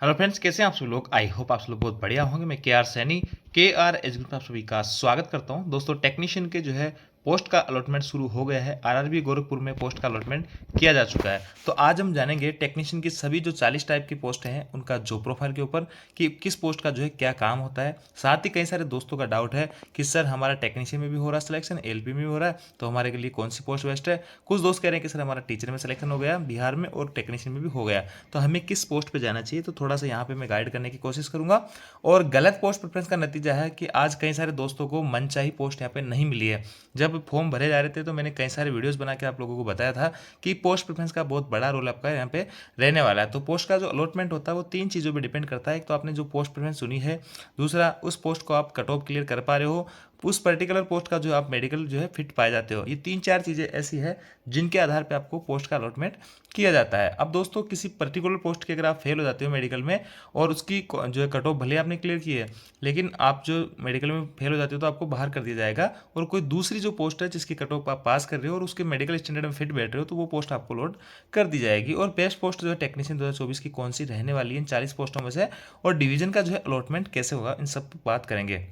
Hello friends, कैसे हैं आप सब लोग। आई होप आप सब लोग बहुत बढ़िया होंगे। मैं के आर सैनी के आर एजुकेशन आप सभी का स्वागत करता हूं। दोस्तों, टेक्नीशियन के जो है पोस्ट का अलॉटमेंट शुरू हो गया है। आरआरबी गोरखपुर में पोस्ट का अलॉटमेंट किया जा चुका है। तो आज हम जानेंगे टेक्नीशियन की सभी जो 40 टाइप की पोस्ट हैं उनका जॉब प्रोफाइल के ऊपर कि किस पोस्ट का जो है क्या काम होता है। साथ ही कई सारे दोस्तों का डाउट है कि सर हमारा टेक्नीशियन में भी हो रहा है सिलेक्शन, एलपी में भी हो रहा है, तो हमारे के लिए कौन सी पोस्ट बेस्ट है। कुछ दोस्त कह रहे हैं कि सर हमारा टीचर में सिलेक्शन हो गया बिहार में और टेक्नीशियन में भी हो गया, तो हमें किस पोस्ट पे जाना चाहिए। तो थोड़ा सा यहाँ पे मैं गाइड करने की कोशिश करूंगा। और गलत पोस्ट प्रेफरेंस का नतीजा है कि आज कई सारे दोस्तों को मनचाही पोस्ट यहाँ पे नहीं मिली है। जब फॉर्म भरे जा रहे थे तो मैंने कई सारे वीडियोस बना के आप लोगों को बताया था कि पोस्ट प्रेफरेंस का बहुत बड़ा रोल आपका यहाँ पे रहने वाला है। तो पोस्ट का जो अलॉटमेंट होता है वो 3 चीज़ों पे डिपेंड करता है। एक तो आपने जो पोस्ट प्रेफरेंस चुनी है, दूसरा उस पोस्ट को आप कट ऑफ क्लियर कर पा रहे हो, उस पर्टिकुलर पोस्ट का जो आप मेडिकल जो है फिट पाए जाते हो। ये 3-4 चीज़ें ऐसी है जिनके आधार पे आपको पोस्ट का अलॉटमेंट किया जाता है। अब दोस्तों, किसी पर्टिकुलर पोस्ट के अगर आप फेल हो जाते हो मेडिकल में और उसकी जो है कट ऑफ भले आपने क्लियर की है, लेकिन आप जो मेडिकल में फेल हो जाते हो तो आपको बाहर कर दिया जाएगा और कोई दूसरी जो पोस्ट है जिसकी कट ऑफ आप पास कर रहे हो और उसके मेडिकल स्टैंडर्ड में फिट बैठ रहे हो तो वो पोस्ट आपको लोड कर दी जाएगी। और बेस्ट पोस्ट जो है टेक्नीशियन 2024 की कौन सी रहने वाली है इन 40 पोस्टों में से, और डिवीजन का जो है अलॉटमेंट कैसे होगा, इन सब पर बात करेंगे।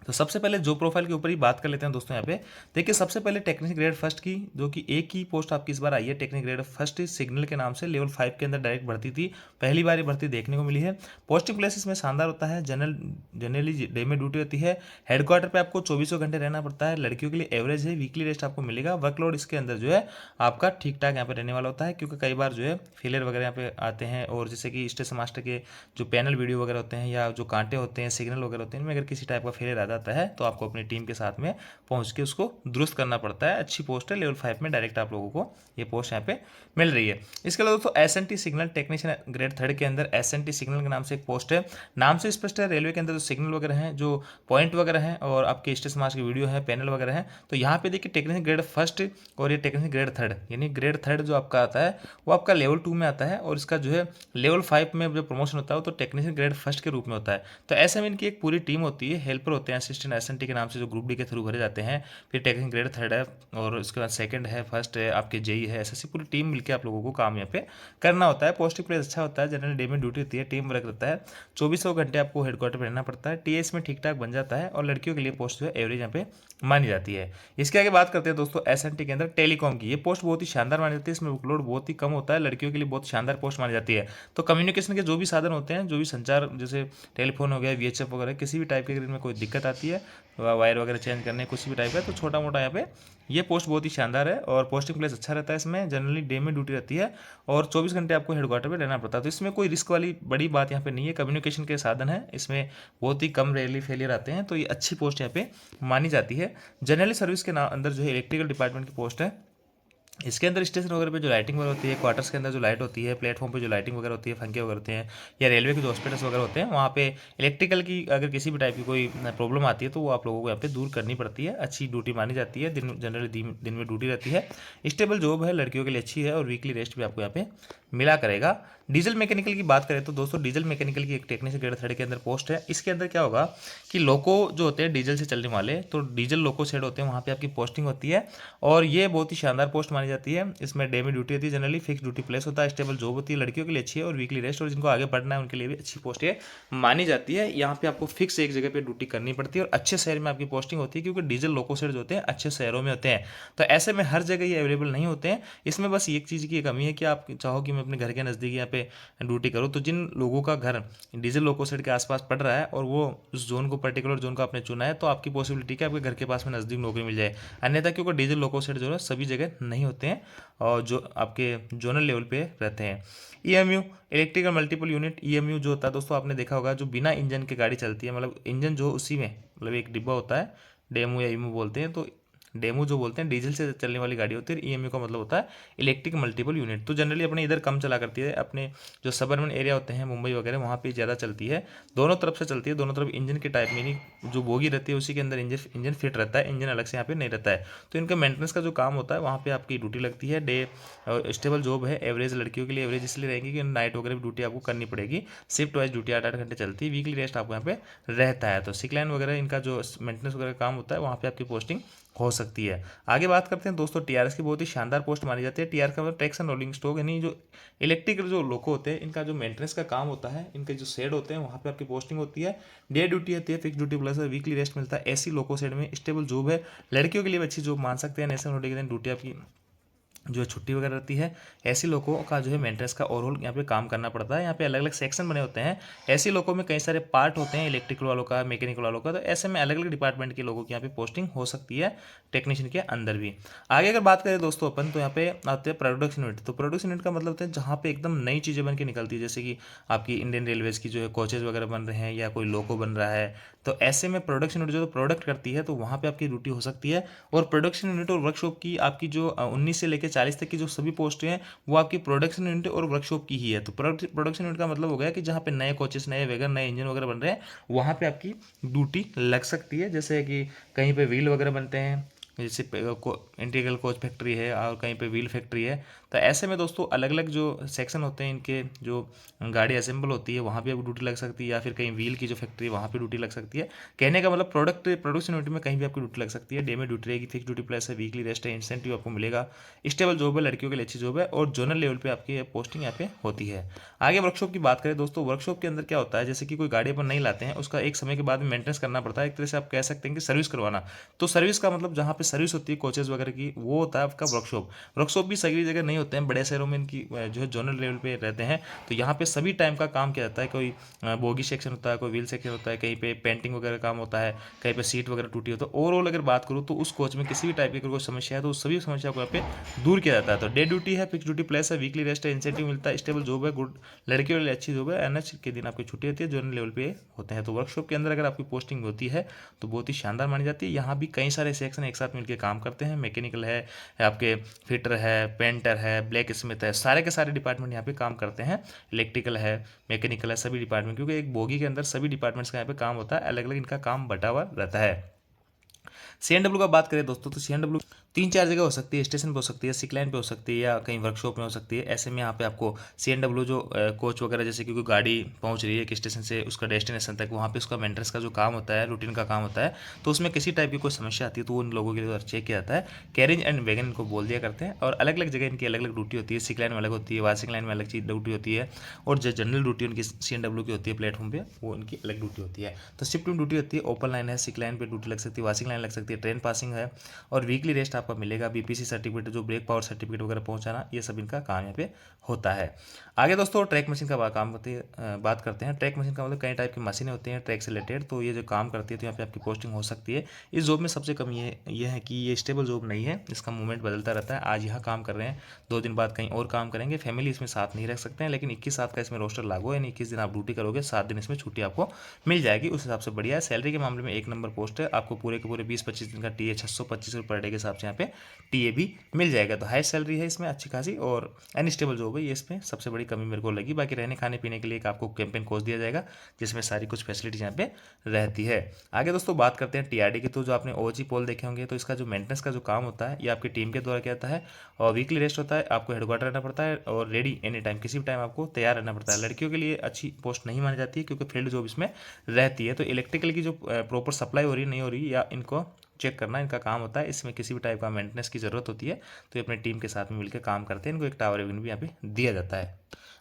तो सबसे पहले जो प्रोफाइल के ऊपर ही बात कर लेते हैं दोस्तों। यहाँ पे देखिए, सबसे पहले टेक्निकल ग्रेड फर्स्ट की, जो कि एक ही पोस्ट आपकी इस बार आई है, टेक्निकल ग्रेड फर्स्ट सिग्नल के नाम से लेवल 5 के अंदर डायरेक्ट भर्ती थी। पहली बार ये भर्ती देखने को मिली है। पोस्टिंग प्लेस इसमें शानदार होता है। जनरली डे में ड्यूटी होती है। हेडक्वार्टर पे आपको 24 घंटे रहना पड़ता है। लड़कियों के लिए एवरेज है, वीकली रेस्ट आपको मिलेगा। वर्कलोड इसके अंदर जो है आपका ठीक ठाक यहाँ पे रहने वाला होता है, क्योंकि कई बार जो है फेलियर वगैरह यहाँ पे आते हैं। और जैसे कि स्टेशन मास्टर के जो पैनल वीडियो वगैरह होते हैं या जो कांटे होते हैं, सिग्नल वगैरह होते हैं, इनमें अगर किसी टाइप का फेलियर आ जाता है तो आपको अपनी टीम के साथ में पहुंच के उसको दुरुस्त करना पड़ता है। अच्छी पोस्ट है, लेवल 5 में डायरेक्ट आप लोगों को ये पोस्ट यहाँ पे मिल रही है। इसके अलावा दोस्तों, SNT signal technician grade third के अंदर एसएनटी सिग्नल के नाम से एक पोस्ट है। नाम से स्पष्ट है, रेलवे के अंदर जो सिग्नल वगैरह हैं, जो पॉइंट वगैरह हैं और आपके स्टेशन मास्टर की वीडियो है, पैनल वगैरह है, तो यहाँ पे देखिए टेक्नीशियन ग्रेड फर्स्ट और ये टेक्नीशियन ग्रेड थर्ड, यानी ग्रेड थर्ड जो आपका आता है वो आपका लेवल 2 में आता है और इसका जो है लेवल 5 में जो प्रमोशन होता है वो तो टेक्नीशियन ग्रेड फर्स्ट के रूप में होता है। तो ऐसे में इनकी एक पूरी टीम होती है, हेल्पर होते हैं, असिस्टेंट एसएनटी के नाम से, जो ग्रुप डी के थ्रू भरे जाते हैं। फिर टेक्निकल ग्रेड थर्ड है और उसके बाद सेकंड है, फर्स्ट है, आपके जेई है, ऐसी पूरी टीम मिलकर आप लोगों को काम यहाँ पे करना होता है। पोस्टिंग प्लेस अच्छा होता है, जनरल डे में ड्यूटी होती है, टीम वर्क रहता है, 2400 घंटे आपको हेडक्वार्टर पर रहना पड़ता है। टीएस में ठीक ठाक बन जाता है और लड़कियों के लिए पोस्ट जो है एवरेज यहाँ पे मानी जाती है। इसके आगे बात करते हैं दोस्तों एसएनटी के अंदर टेलीकॉम की। ये पोस्ट बहुत ही शानदार मानी जाती है, इसमें वर्कलोड बहुत ही कम होता है, लड़कियों के लिए बहुत शानदार पोस्ट मानी जाती है। तो कम्युनिकेशन के जो भी साधन होते हैं, जो भी संचार, जैसे टेलीफोन हो गया, वीएचएफ वगैरह, किसी भी टाइप के अगर इनमें कोई दिक्कत आती है, वायर वगैरह चेंज करने कुछ भी टाइप का, तो छोटा मोटा यहाँ पे ये पोस्ट बहुत ही शानदार है और पोस्टिंग प्लेस अच्छा रहता है। इसमें जनरली डे में ड्यूटी रहती है और 24 घंटे आपको हेडक्वार्टर पे रहना पड़ता है। तो इसमें कोई रिस्क वाली बड़ी बात यहाँ पे नहीं है। कम्युनिकेशन के साधन है, इसमें बहुत ही कम रेयरली फेलियर आते हैं, तो ये अच्छी पोस्ट यहाँ पे मानी जाती है। जनरली सर्विस के अंदर जो है इलेक्ट्रिकल डिपार्टमेंट की पोस्ट है। इसके अंदर स्टेशन वगैरह पे जो लाइटिंग वगैरह होती है, क्वार्टर्स के अंदर जो लाइट होती है, प्लेटफॉर्म पे जो लाइटिंग वगैरह होती है, पंखे वगैरह होते हैं, या रेलवे के जो हॉस्पिटल्स वगैरह होते हैं, वहाँ पे इलेक्ट्रिकल की अगर किसी भी टाइप की कोई प्रॉब्लम आती है तो वो आप लोगों को यहाँ पे दूर करनी पड़ती है। अच्छी ड्यूटी मानी जाती है, दिन जनरली दिन में ड्यूटी रहती है। स्टेबल जॉब है, लड़कियों के लिए अच्छी है और वीकली रेस्ट भी आपको यहाँ पे मिला करेगा। डीजल मैकेनिकल की बात करें तो दोस्तों, डीजल मैकेनिकल की एक टेक्नीशियन ग्रेड थर्ड के अंदर पोस्ट है। इसके अंदर क्या होगा कि लोको जो होते हैं डीजल से चलने वाले, तो डीजल लोको शेड होते हैं, वहाँ पे आपकी पोस्टिंग होती है और ये बहुत ही शानदार पोस्ट मानी जाती है। इसमें डे में ड्यूटी होती है, जनरली फिक्स ड्यूटी प्लेस होता है, स्टेबल जॉब होती है, लड़कियों के लिए अच्छी है और वीकली रेस्ट, और जिनको आगे बढ़ना है उनके लिए भी अच्छी पोस्ट ये मानी जाती है। यहाँ पे आपको फिक्स एक जगह पे ड्यूटी करनी पड़ती है और अच्छे शहर में आपकी पोस्टिंग होती है, क्योंकि डीजल लोको शेड जो होते हैं अच्छे शहरों में होते हैं। तो ऐसे में हर जगह ये अवेलेबल नहीं होते हैं। इसमें बस एक चीज़ की कमी है कि आप चाहो कि मैं अपने घर के नज़दीक यहाँ पे ड्यूटी करूँ, तो जिन लोगों का घर डीजल लोको शेड के आसपास पड़ रहा है और वो उस जोन को, पर्टिकुलर जोन को आपने चुना है, तो आपकी पॉसिबिलिटी है आपके घर के पास में नज़दीक नौकरी मिल जाए। अन्यथा क्योंकि डीजल लोको शेड जो है सभी जगह नहीं होते हैं और जो आपके जोनल लेवल पे रहते हैं। EMU, electrical multiple unit, EMU जो होता है दोस्तों, आपने देखा होगा जो बिना इंजन के गाड़ी चलती है, मतलब इंजन जो उसी में, मतलब एक डिब्बा होता है, डेमो या ईमू बोलते हैं, तो डेमो जो बोलते हैं डीजल से चलने वाली गाड़ी होती है। ईएमयू का मतलब होता है इलेक्ट्रिक मल्टीपल यूनिट। तो जनरली अपने इधर कम चला करती है, अपने जो सबर्बन एरिया होते हैं मुंबई वगैरह, वहाँ पे ज़्यादा चलती है। दोनों तरफ से चलती है, दोनों तरफ इंजन के टाइप में, नहीं जो बोगी रहती है उसी के अंदर इंजन फिट रहता है, इंजन अलग से यहाँ पे नहीं रहता है। तो इनका मेंटेनेंस का जो काम होता है वहाँ पे आपकी ड्यूटी लगती है। डे स्टेबल जॉब है, एवरेज लड़कियों के लिए एवरेज इसलिए रहेगी कि नाइट वगैरह भी ड्यूटी आपको करनी पड़ेगी। शिफ्ट वाइज ड्यूटी 8-8 घंटे चलती है, वीकली रेस्ट आपको यहाँ पे रहता है। तो सिक लाइन वगैरह इनका जो मेंटेनेंस वगैरह काम होता है वहाँ पे आपकी पोस्टिंग हो सकती है। आगे बात करते हैं दोस्तों, टीआरएस की बहुत ही शानदार पोस्ट मानी जाती है। टीआरएस का मतलब ट्रैक्शन रोलिंग स्टॉक, यानी जो इलेक्ट्रिकल जो लोको होते हैं इनका जो मेंटेनेंस का काम होता है, इनके जो शेड होते हैं वहाँ पे आपकी पोस्टिंग होती है। डे ड्यूटी होती है, fix duty plus weekly rest मिलता है। ऐसी लोको शेड में स्टेबल जॉब है, लड़कियों के लिए भी अच्छी जॉब मान सकते हैं। नेशनल हॉलीडे के दिन ड्यूटी आपकी जो है छुट्टी वगैरह रहती है। ऐसी लोगों का जो है मेंटेनेंस का ओवरऑल यहाँ पे काम करना पड़ता है। यहाँ पे अलग अलग सेक्शन बने होते हैं। ऐसी लोगों में कई सारे पार्ट होते हैं, इलेक्ट्रिकल वालों का, मैकेनिकल वालों का, तो ऐसे में अलग अलग डिपार्टमेंट के लोगों की यहाँ पे पोस्टिंग हो सकती है, टेक्नीशियन के अंदर भी। आगे अगर बात करें दोस्तों अपन, तो यहाँ पे आते हैं प्रोडक्शन यूनिट। तो प्रोडक्शन यूनिट का मतलब होता है जहाँ पे एकदम नई चीज़ें बन के निकलती है, जैसे कि आपकी इंडियन रेलवेज की जो है कोचेज वगैरह बन रहे हैं या कोई लोको बन रहा है, तो ऐसे में प्रोडक्शन यूनिट जो प्रोडक्ट करती है तो वहाँ पे आपकी ड्यूटी हो सकती है। और प्रोडक्शन यूनिट और वर्कशॉप की आपकी जो 19 से लेकर 40 तक की जो सभी पोस्टें हैं वो आपकी प्रोडक्शन यूनिट और वर्कशॉप की ही है। तो प्रोडक्शन यूनिट का मतलब हो गया कि जहाँ पे नए कोचेस, नए वैगन, नए इंजन वगैरह बन रहे हैं वहाँ पे आपकी ड्यूटी लग सकती है। जैसे कि कहीं पे व्हील वगैरह बनते हैं, जैसे इंटीग्रल कोच फैक्ट्री है और कहीं पे व्हील फैक्ट्री है। तो ऐसे में दोस्तों अलग अलग जो सेक्शन होते हैं इनके, जो गाड़ी असेंबल होती है वहाँ पे आपको ड्यूटी लग सकती है, या फिर कहीं व्हील की जो फैक्ट्री है वहाँ पे ड्यूटी लग सकती है। कहने का मतलब प्रोडक्शन यूनिट में कहीं भी आपकी ड्यूटी लग सकती है। डे में ड्यूटी रहेगी, फिक्स ड्यूटी प्लस है, वीकली रेस्ट है, इंसेंटिव आपको मिलेगा, स्टेबल जॉब है, लड़कियों के लिए अच्छी जॉब है, और जोनल लेवल पे आपकी पोस्टिंग यहाँ पे होती है। आगे वर्कशॉप की बात करें दोस्तों, वर्कशॉप के अंदर क्या होता है, जैसे कि कोई गाड़ी अपन नहीं लाते हैं, उसका एक समय के बाद मेंटेनेंस करना पड़ता है। एक तरह से आप कह सकते हैं कि सर्विस करवाना। तो सर्विस का मतलब जहाँ पे सर्विस होती है कोचेज वगैरह की, वो होता है आपका वर्कशॉप। वर्कशॉप भी सभी जगह नहीं होते हैं, बड़े शहरों में इनकी जो है जोनल लेवल पे रहते हैं। तो यहाँ पे सभी टाइम का काम किया जाता है। कोई बोगी सेक्शन होता है, कोई व्हील सेक्शन होता है, कहीं पे पेंटिंग वगैरह काम होता है, कहीं पे सीट वगैरह टूटी हो। तो ओवरऑल अगर बात करूँ तो उस कोच में किसी भी टाइप की अगर कोई समस्या है तो उस सभी समस्या को यहाँ पे दूर किया जाता है। तो डे ड्यूटी है, फिक्स ड्यूटी प्लस है, वीकली रेस्ट है, इंसेंटिव मिलता है, स्टेबल जॉब है, गुड, लड़कियों के लिए अच्छी जॉब है। एनएच के दिन आपकी छुट्टी होती है, जोनल लेवल पे होते हैं। तो वर्कशॉप के अंदर अगर आपकी पोस्टिंग होती है तो बहुत ही शानदार मानी जाती है। यहाँ भी कई सारे सेक्शन एक साथ मिलकर काम करते हैं। मैकेनिकल है, आपके फिटर है, पेंटर है, ब्लैक स्मिथ है, सारे के सारे डिपार्टमेंट यहाँ पे काम करते हैं। इलेक्ट्रिकल है, मैकेनिकल है, सभी डिपार्टमेंट, क्योंकि एक बोगी के अंदर सभी डिपार्टमेंट्स का यहाँ पे काम होता है, अलग अलग इनका काम बटा हुआ रहता है। सीएनडब्ल्यू का बात करें दोस्तों, तो सीएनडब्ल्यू तीन चार जगह हो सकती है, स्टेशन पे हो सकती है, सिक लाइन पे हो सकती है, या कहीं वर्कशॉप में हो सकती है। ऐसे में यहाँ पे आपको सीएनडब्ल्यू जो कोच वगैरह, जैसे कि कोई गाड़ी पहुँच रही है एक स्टेशन से उसका डेस्टिनेशन तक, वहाँ पे उसका मेंटेनेंस का जो काम होता है, रूटीन का काम होता है, तो उसमें किसी टाइप की कोई समस्या आती है तो उन लोगों के लिए चेक किया जाता है। कैरेज एंड वैगन इनको बोल दिया करते हैं। और अलग अलग जगह इनकी अलग अलग ड्यूटी होती है। सिक लाइन में अलग होती है, वाशिंग लाइन में अलग चीज ड्यूटी होती है, और जो जनरल ड्यूटी उनकी सीएनडब्ल्यू की होती है प्लेटफॉर्म पे, वो इनकी अलग ड्यूटी होती है। तो शिफ्ट ड्यूटी होती है, ओपन लाइन है, सिक लाइन पे ड्यूटी लग सकती है, वाशिंग लाइन लग सकती है, ट्रेन पासिंग है, और वीकली रेस्ट आपका मिलेगा। बीपीसी सर्टिफिकेट, जो ब्रेक पावर सर्टिफिकेट वगैरह पहुंचाना, ये सब इनका काम यहाँ पे होता है। आगे दोस्तों ट्रैक मशीन का काम करते बात करते हैं। ट्रैक मशीन का मतलब कई टाइप की मशीनें होती हैं ट्रैक से रिलेटेड, तो ये जो काम करती है तो यहाँ पे आपकी पोस्टिंग हो सकती है। इस जॉब में सबसे कम ये है कि ये स्टेबल जॉब नहीं है, इसका मूवमेंट बदलता रहता है। आज यहाँ काम कर रहे हैं, 2 दिन बाद कहीं और काम करेंगे। फैमिली इसमें साथ नहीं रख सकते हैं, लेकिन 21/7 का इसमें रोस्टर लागू है, यानी 21 दिन आप ड्यूटी करोगे, 7 दिन इसमें छुट्टी आपको मिल जाएगी। उस हिसाब से बढ़िया है। सैलरी के मामले में 1 नंबर पोस्ट है, आपको पूरे के पूरे 20-25 दिन का टीए 625 रुपये पर डे के हिसाब से यहाँ पे टीए भी मिल जाएगा। तो हाई सैलरी है इसमें अच्छी खासी, और अनस्टेबल जॉब है ये, इसमें सबसे बड़ी कमी मेरे को लगी। बाकी रहने खाने पीने के लिए एक आपको कैंपेन कोर्स दिया जाएगा, जिसमें सारी कुछ फैसिलिटीज यहाँ पे रहती है। आगे दोस्तों बात करते हैं टीआरडी की। तो जो आपने ओजी पोल देखे होंगे, तो इसका जो मेंटेनेंस का जो काम होता है ये आपकी टीम के द्वारा किया जाता है, और वीकली रेस्ट होता है, आपको हेडक्वार्टर रहना पड़ता है, और रेडी एनी टाइम, किसी भी टाइम आपको तैयार रहना पड़ता है। लड़कियों के लिए अच्छी पोस्ट नहीं मानी जाती है, क्योंकि फील्ड जॉब इसमें रहती है। तो इलेक्ट्रिकल की जो प्रॉपर सप्लाई हो रही है नहीं हो रही, या इनको चेक करना इनका काम होता है। इसमें किसी भी टाइप का मेंटेनेंस की जरूरत होती है तो ये अपनी टीम के साथ में मिलकर काम करते हैं। इनको एक टावर भी यहाँ पे दिया जाता है।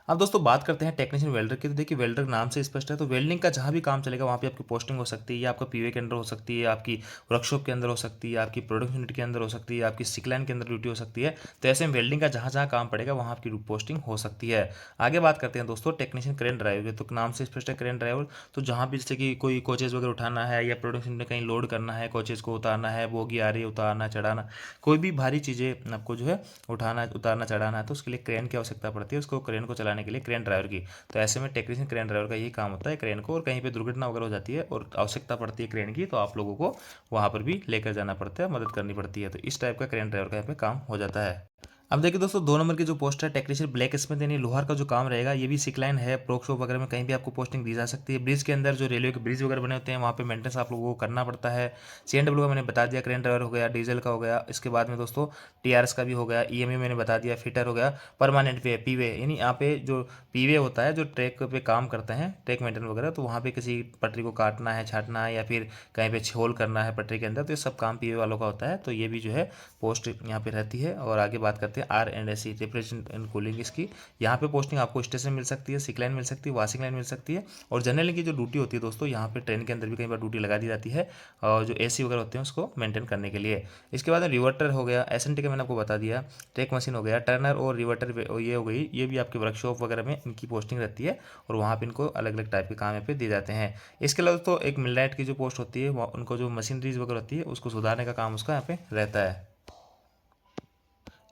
अब दोस्तों बात करते हैं टेक्नीशियन वेल्डर की। तो देखिए वेल्डर नाम से स्पष्ट है, तो वेल्डिंग का जहाँ भी काम चलेगा वहाँ पे आपकी पोस्टिंग हो सकती है। या आपका पीवे के अंदर हो सकती है, आपकी वर्कशॉप के अंदर हो सकती है, आपकी प्रोडक्शन यूनिट के अंदर हो सकती है, आपकी सिकलाइन के अंदर ड्यूटी हो सकती है। तो ऐसे में वेल्डिंग का जहाँ जहाँ काम पड़ेगा वहाँ आपकी पोस्टिंग हो सकती है। आगे बात करते हैं दोस्तों टेक्नीशियन क्रेन ड्राइवर। तो नाम से स्पष्ट है क्रेन ड्राइवर, तो जहाँ भी जैसे कि कोई कोचेज वगैरह उठाना है, या प्रोडक्शन में कहीं लोड करना है, कोचेज को उतारना है, बोगी आ रही है, उतारना चढ़ाना, कोई भी भारी चीज़ें आपको जो है उठाना, उतारना, चढ़ाना है, तो उसके लिए क्रेन की आवश्यकता पड़ती है। उसको क्रेन को चलाने के लिए क्रेन ड्राइवर की। तो ऐसे में टेक्नीशियन क्रेन ड्राइवर का यही काम होता है क्रेन को, और कहीं पे दुर्घटना वगैरह हो जाती है और आवश्यकता पड़ती है क्रेन की, तो आप लोगों को वहाँ पर भी लेकर जाना पड़ता है, मदद करनी पड़ती है। तो इस टाइप का क्रेन ड्राइवर का यहाँ पे काम हो जाता है। अब देखिए दोस्तों 2 नंबर की जो पोस्ट है टेक्नीशियन ब्लैक स्मिथ यानी लोहार का जो काम रहेगा, ये भी सिक लाइन है, वर्कशॉप वगैरह में कहीं भी आपको पोस्टिंग दी जा सकती है। ब्रिज के अंदर जो रेलवे के ब्रिज वगैरह बने होते हैं वहाँ पे मेंटेनेंस आप लोगों को करना पड़ता है। सीएनडब्ल्यू का मैंने बता दिया, क्रेन ड्राइवर हो गया, डीजल का हो गया, इसके बाद में दोस्तों टीआरएस का भी हो गया, ईएमई मैंने बता दिया, फिटर हो गया, परमानेंट वे पीवे यानी यहाँ पे जो पीवे होता है जो ट्रैक पे काम करते हैं ट्रैक मेंटेन वगैरह, तो वहाँ पे किसी पटरी को काटना है, छाटना है या फिर कहीं पे छोल करना है पटरी के अंदर, तो ये सब काम पीवे वालों का होता है। तो ये भी जो है पोस्ट यहाँ पे रहती है। और आगे बात करते हैं R and S C refrigeration and cooling इसकी। यहाँ पे पोस्टिंग आपको स्टेशन मिल सकती है, सिक लाइन मिल सकती है, वाशिंग लाइन मिल सकती है। और जनरल की जो ड्यूटी होती है दोस्तों, यहाँ पे ट्रेन के अंदर भी कई बार ड्यूटी लगा दी जाती है और जो एसी वगैरह होते हैं उसको मेंटेन करने के लिए। इसके बाद रिवर्टर हो गया, एसएनटी का मैंने आपको बता दिया, ट्रैक मशीन हो गया, टर्नर और रिवर्टर ये हो गई, ये भी आपके वर्कशॉप वगैरह में इनकी पोस्टिंग रहती है और वहाँ पे इनको अलग अलग टाइप के काम यहाँ पे दिए जाते हैं। इसके अलावा तो एक मिलनाइट की जो पोस्ट होती है उनको जो मशीनरीज वगैरह होती है उसको सुधारने का काम उसका यहाँ पे रहता है।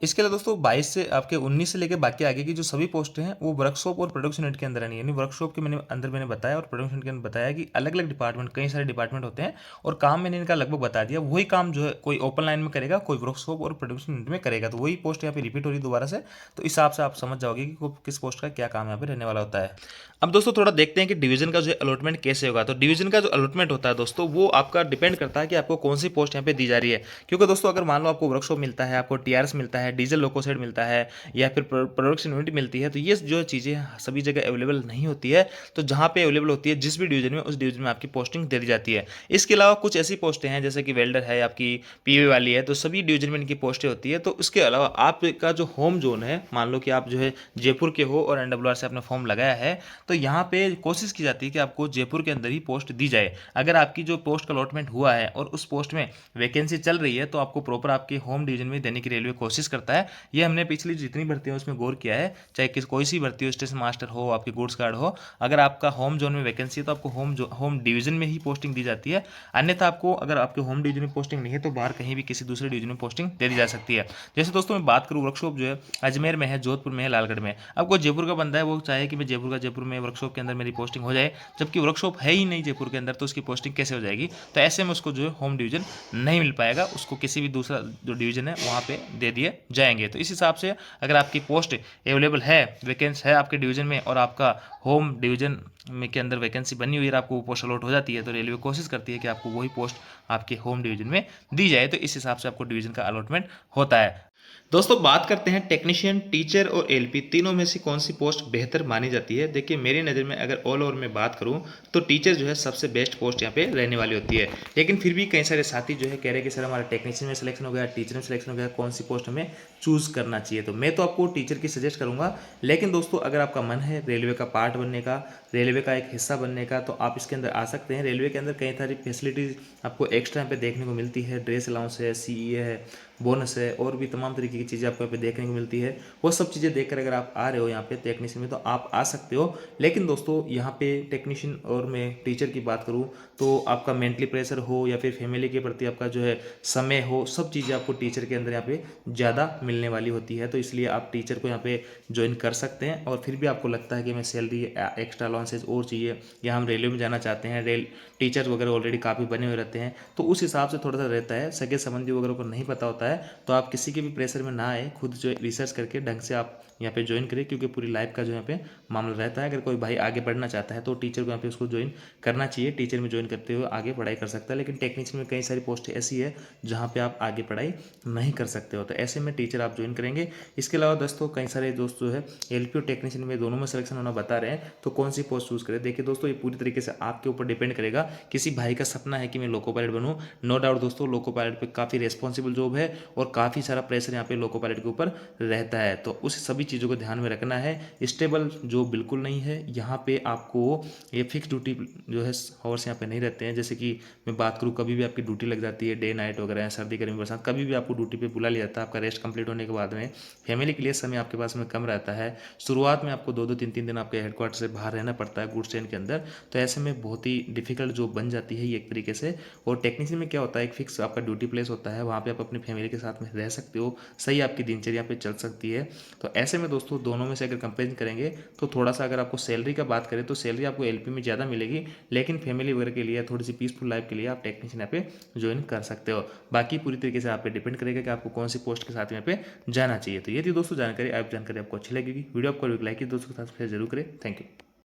इसके अलावा दोस्तों 22 से आपके 19 से लेकर बाकी आगे की जो सभी पोस्टें हैं वो वर्कशॉप और प्रोडक्शन यूनिट के अंदर है, यानी वर्कशॉप के मैंने बताया और प्रोडक्शन यूनिट के अंदर बताया कि अलग अलग डिपार्टमेंट, कई सारे डिपार्टमेंट होते हैं और काम मैंने इनका लगभग बता दिया। वही काम जो है कोई ओपन लाइन में करेगा, कोई वर्कशॉप और प्रोडक्शन यूनिट में करेगा, तो वही पोस्ट यहाँ पे रिपीट हो रही है दोबारा से। तो इस हिसाब से आप समझ जाओगे कि किस पोस्ट का क्या काम यहाँ पे रहने वाला होता है। अब दोस्तों थोड़ा देखते हैं कि डिवीजन का जो अलॉटमेंट कैसे होगा। तो डिवीजन का जो अलॉटमेंट होता है दोस्तों वो आपका डिपेंड करता है कि आपको कौन सी पोस्ट यहाँ पे दी जा रही है। क्योंकि दोस्तों अगर मान लो आपको वर्कशॉप मिलता है, आपको टीआरएस मिलता है, डीजल लोको साइड मिलता है या फिर प्रोडक्शन यूनिट मिलती है, तो ये जो चीज़ें सभी जगह अवेलेबल नहीं होती है। तो जहाँ पे अवेलेबल होती है जिस भी डिवीजन में, उस डिवीजन में आपकी पोस्टिंग दे दी जाती है। इसके अलावा कुछ ऐसी पोस्टें हैं जैसे कि वेल्डर है, आपकी पीवे वाली है, तो सभी डिवीजन में इनकी पोस्टें होती है। तो इसके अलावा आपका जो होम जोन है, मान लो कि आप जो है जयपुर के हो और एनडब्ल्यूआर से आपने फॉर्म लगाया है, तो यहाँ पे कोशिश की जाती है कि आपको जयपुर के अंदर ही पोस्ट दी जाए। अगर आपकी जो पोस्ट का अलॉटमेंट हुआ है और उस पोस्ट में वैकेंसी चल रही है, तो आपको प्रॉपर आपके होम डिवीजन में देने की रेलवे कोशिश करता है। ये हमने पिछली जितनी भर्ती है उसमें गौर किया है, चाहे कोई सी भर्ती हो, स्टेशन मास्टर हो, आपकी गुड्स गार्ड हो, अगर आपका होम जोन में वैकेंसी है तो आपको होम डिवीजन में ही पोस्टिंग दी जाती है। अन्यथा आपको अगर आपके होम डिवीजन में पोस्टिंग नहीं है तो बाहर कहीं भी किसी दूसरे डिवीजन में पोस्टिंग दे दी जा सकती है। जैसे दोस्तों मैं बात करूँ, वर्कशॉप जो है अजमेर में है, जोधपुर में है, लालगढ़ में। अब कोई जयपुर का बंदा है, वो चाहे कि मैं जयपुर में वर्कशॉप के अंदर मेरी पोस्टिंग हो जाए, जबकि वर्कशॉप है ही नहीं जयपुर के अंदर, तो उसकी पोस्टिंग कैसे हो जाएगी? तो ऐसे में उसको जो है होम डिवीजन नहीं मिल पाएगा, उसको किसी भी दूसरा जो डिवीजन है वहाँ पे दे दिए जाएंगे। तो इस हिसाब से अगर आपकी पोस्ट अवेलेबल है, वैकेंसी है आपके डिवीजन में और आपका होम डिवीजन में के अंदर वैकेंसी बनी हुई है, आपको वो पोस्ट अलॉट हो जाती है, तो रेलवे कोशिश करती है कि आपको वही पोस्ट आपके होम डिवीजन में दी जाए। तो इस हिसाब से आपको डिवीजन का अलॉटमेंट होता है। दोस्तों बात करते हैं टेक्नीशियन, टीचर और एलपी तीनों में से कौन सी पोस्ट बेहतर मानी जाती है। देखिए मेरी नज़र में अगर ऑल ओवर में बात करूं तो टीचर जो है सबसे बेस्ट पोस्ट यहाँ पे रहने वाली होती है। लेकिन फिर भी कई सारे साथी जो है कह रहे हैं कि सर हमारा टेक्नीशियन में सिलेक्शन हो गया, टीचर में सिलेक्शन हो गया, कौन सी पोस्ट हमें चूज़ करना चाहिए। तो मैं तो आपको टीचर की सजेस्ट करूँगा, लेकिन दोस्तों अगर आपका मन है रेलवे का पार्ट बनने का, रेलवे का एक हिस्सा बनने का, तो आप इसके अंदर आ सकते हैं। रेलवे के अंदर कई सारी फैसिलिटीज़ आपको एक्स्ट्रा यहाँ पे देखने को मिलती है, ड्रेस अलाउंस है, सीईए है, बोनस है और भी तमाम तरीके की चीज़ें आपको यहाँ पे देखने को मिलती है। वो सब चीज़ें देखकर अगर आप आ रहे हो यहाँ पे टेक्नीशियन में तो आप आ सकते हो। लेकिन दोस्तों यहाँ पे टेक्नीशियन और मैं टीचर की बात करूँ तो आपका मेंटली प्रेशर हो या फिर फैमिली के प्रति आपका जो है समय हो, सब चीज़ें आपको टीचर के अंदर यहाँ पे ज़्यादा मिलने वाली होती है। तो इसलिए आप टीचर को यहाँ पे ज्वाइन कर सकते हैं। और फिर भी आपको लगता है कि हमें सैलरी एक्स्ट्रा अलाउंसेज और चाहिए या हम रेलवे में जाना चाहते हैं, टीचर वगैरह ऑलरेडी काफ़ी बने हुए रहते हैं, तो उस हिसाब से थोड़ा सा रहता है। सगे संबंधी वगैरह को नहीं पता होता है, तो आप किसी के भी प्रेशर में ना आए, खुद जो रिसर्च करके ढंग से आप यहाँ पे ज्वाइन करिए, क्योंकि पूरी लाइफ का जो यहाँ पे मामला रहता है। अगर कोई भाई आगे बढ़ना चाहता है तो टीचर को यहाँ पे उसको ज्वाइन करना चाहिए, टीचर में ज्वाइन करते हुए आगे पढ़ाई कर सकता है। लेकिन टेक्नीशियन में कई सारी पोस्ट ऐसी है जहाँ पे आप आगे पढ़ाई नहीं कर सकते हो, तो ऐसे में टीचर आप ज्वाइन करेंगे। इसके अलावा दोस्तों कई सारे दोस्त जो है एलपी और टेक्नीशियन में दोनों में सिलेक्शन होना बता रहे हैं, तो कौन सी पोस्ट चूज करें। देखिए दोस्तों ये पूरी तरीके से आपके ऊपर डिपेंड करेगा। किसी भाई का सपना है कि मैं लोको पायलट बनूं, नो डाउट दोस्तों लोको पायलट पे काफ़ी रेस्पॉन्सिबल जॉब है और काफ़ी सारा प्रेशर यहाँ पे लोको पायलट के ऊपर रहता है, तो उस सभी चीज़ों को ध्यान में रखना है। स्टेबल जॉब बिल्कुल नहीं है यहाँ पे, आपको ये फिक्स ड्यूटी जो है हॉर्स यहाँ पे नहीं रहते हैं। जैसे कि मैं बात करूँ कभी भी आपकी ड्यूटी लग जाती है, डे नाइट वगैरह, सर्दी गर्मी बरसात, कभी भी आपको ड्यूटी पे बुला लिया जाता है। आपका रेस्ट कंप्लीट होने के बाद में फैमिली के लिए समय आपके पास में कम रहता है। शुरुआत में आपको 2-2 3-3 दिन आपके हेडक्वार्टर से बाहर रहना पड़ता है गुड्स ट्रेन के अंदर, तो ऐसे में बहुत ही डिफिकल्ट जॉब बन जाती है ये एक तरीके से। और टेक्नीशियन में क्या होता है, एक फिक्स आपका ड्यूटी प्लेस होता है, वहाँ पे आप अपनी फैमिली फैमिली के साथ में रह सकते हो, सही आपकी दिनचर्या पे चल सकती है। तो ऐसे में दोस्तों दोनों में से अगर कंपेरिजन करेंगे तो थोड़ा सा अगर आपको सैलरी का बात करें तो सैलरी आपको एलपी में ज़्यादा मिलेगी, लेकिन फैमिली वगैरह के लिए थोड़ी सी पीसफुल लाइफ के लिए आप टेक्नीशियन यहाँ पे ज्वाइन कर सकते हो। बाकी पूरी तरीके से आप पे डिपेंड करेगा कि आपको कौन सी पोस्ट के साथ यहाँ पे जाना चाहिए। तो ये थी दोस्तों जानकारी। आप जानकारी आपको अच्छी लगेगी, वीडियो आपको लाइक कीजिए, दोस्तों के साथ शेयर जरूर करें। Thank you.